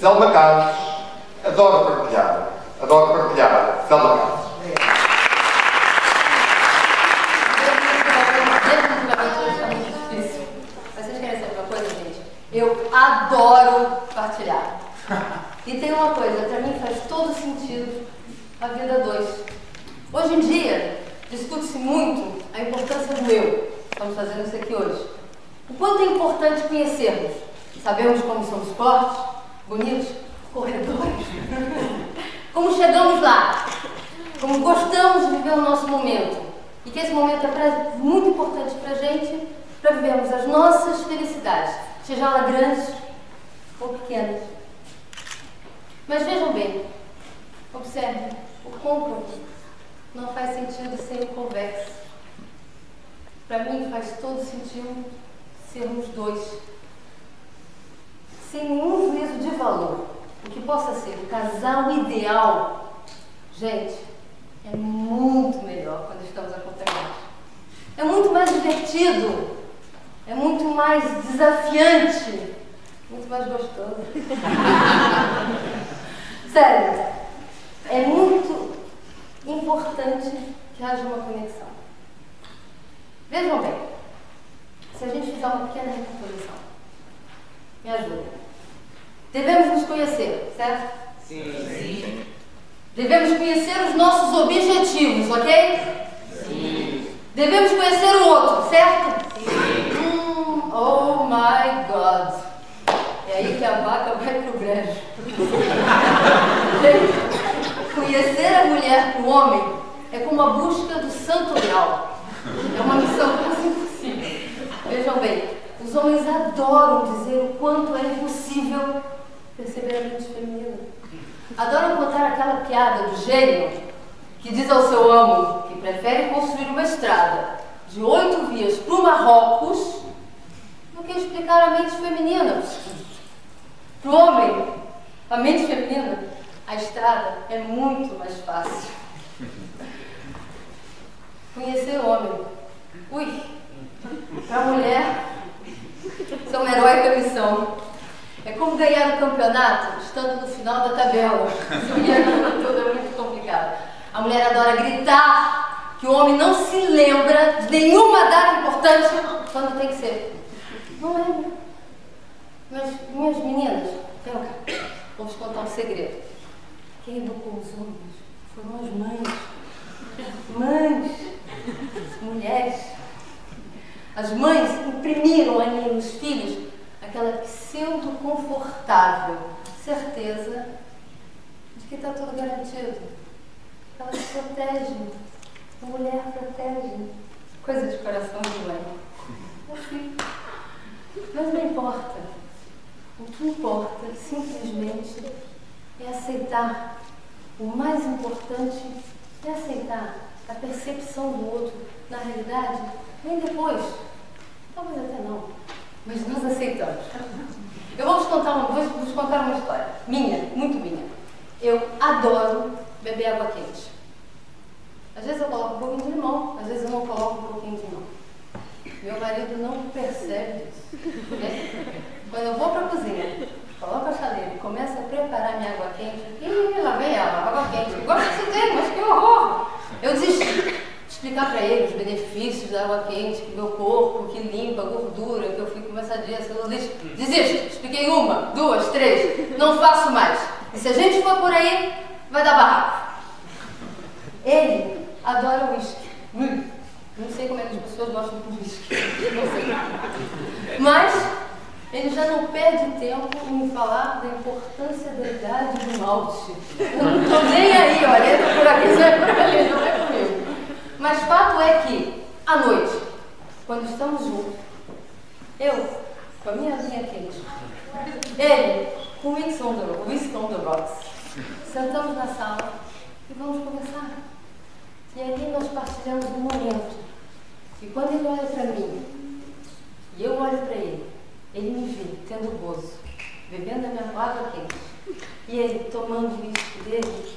Selma Carlos, adoro partilhar. Adoro partilhar. Selma Carlos. Vocês querem saber uma coisa, gente? Eu adoro partilhar. E tem uma coisa, pra mim faz todo sentido a vida a dois. Hoje em dia, discute-se muito a importância do eu. Estamos fazendo isso aqui hoje. O quanto é importante conhecermos. Sabemos como somos fortes, bonitos, corredores. Como chegamos lá. Como gostamos de viver o nosso momento. E que esse momento é muito importante pra gente, para vivermos as nossas felicidades, seja ela grandes ou pequenas. Mas vejam bem, observem, o côncavo não faz sentido sem o convexo. Para mim faz todo sentido sermos dois, sem nenhum juízo de valor. O que possa ser o casal ideal, gente, é muito melhor quando estamos acompanhados. É muito mais divertido, é muito mais desafiante, muito mais gostoso. Sério, é muito importante que haja uma conexão. Vejam bem, se a gente fizer uma pequena recapitulação, me ajuda. Devemos nos conhecer, certo? Sim. Devemos conhecer os nossos objetivos, ok? Sim. Devemos conhecer o outro, certo? Sim. Oh my God! É aí que a vaca vai pro brejo. Conhecer a mulher pro homem é como a busca do santo grau. É uma missão quase impossível. Vejam bem, os homens adoram dizer o quanto é impossível perceber a mente feminina. Adoram contar aquela piada do gênio que diz ao seu amo que prefere construir uma estrada de 8 vias para o Marrocos do que explicar a mente feminina. Para o homem, a mente feminina, a estrada é muito mais fácil. Conhecer o homem. Ui, para a mulher, isso é uma heróica missão. É como ganhar o campeonato estando no final da tabela. Tudo é muito complicado. A mulher adora gritar que o homem não se lembra de nenhuma data importante quando tem que ser. Não lembra. Mas, minhas meninas, vem cá, vou vos contar um segredo. Quem educou os homens foram as mães. Mães, mulheres. As mães imprimiram ali nos filhos aquela pseudo-confortável certeza de que está tudo garantido. Elas protegem. A mulher protege. Coisa de coração de mãe. Assim. Mas não importa. O que importa, simplesmente, é aceitar. O mais importante é aceitar a percepção do outro. Na realidade, nem depois. Talvez até não. Mas nós aceitamos. Eu vou vos contar uma história. Minha, muito minha. Eu adoro beber água quente. Às vezes eu coloco um pouquinho de limão, às vezes eu não coloco um pouquinho de limão. Meu marido não percebe isso. Né? Quando eu vou para a cozinha, coloco a chaleira e começo a preparar minha água quente, e lá vem ela, água quente. Eu gosto desse termo, mas que horror! Eu desisti. Explicar para ele os benefícios da água quente, que meu corpo, que limpa a gordura, que eu fico com sadia, celulite. Desisto. Expliquei 1, 2, 3. Não faço mais. E se a gente for por aí, vai dar barraco. Ele adora uísque. Não sei como é que as pessoas gostam de uísque. Não sei. Mas ele já não perde tempo em me falar da importância da idade do malte. Eu não estou nem aí, olha, entra por aqui, sai por ali, não é comigo. Mas fato é que, à noite, quando estamos juntos, eu, com a minha aguinha quente, ele, com o whisky on the rocks, sentamos na sala e vamos conversar. E aí nós partilhamos um momento. E quando ele olha para mim, e eu olho para ele me vê tendo gozo, bebendo a minha água quente, e ele tomando o whisky dele,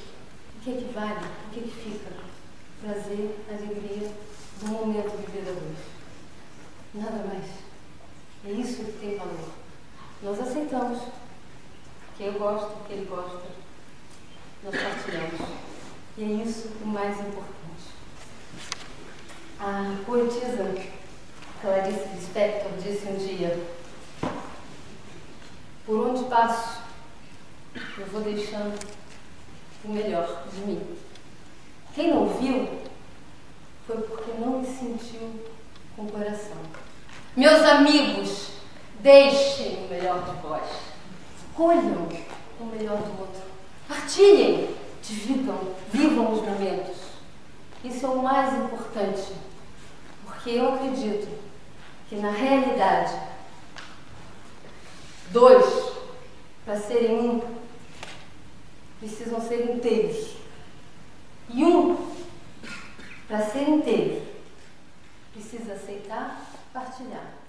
o que é que vale? O que é que fica? Prazer, alegria do momento de vida hoje. Nada mais. É isso que tem valor. Nós aceitamos. porque eu gosto, porque ele gosta, nós partilhamos. E é isso o mais importante. A poetisa Clarice Lispector disse um dia: por onde passo, eu vou deixando o melhor de mim. Quem não viu foi porque não me sentiu com o coração. Meus amigos, deixem o melhor de vós. Colham o melhor do outro. Partilhem, dividam, vivam os momentos. Isso é o mais importante, porque eu acredito que na realidade, dois, para serem um, precisam ser inteiros. E um, para ser inteiro, precisa aceitar partilhar.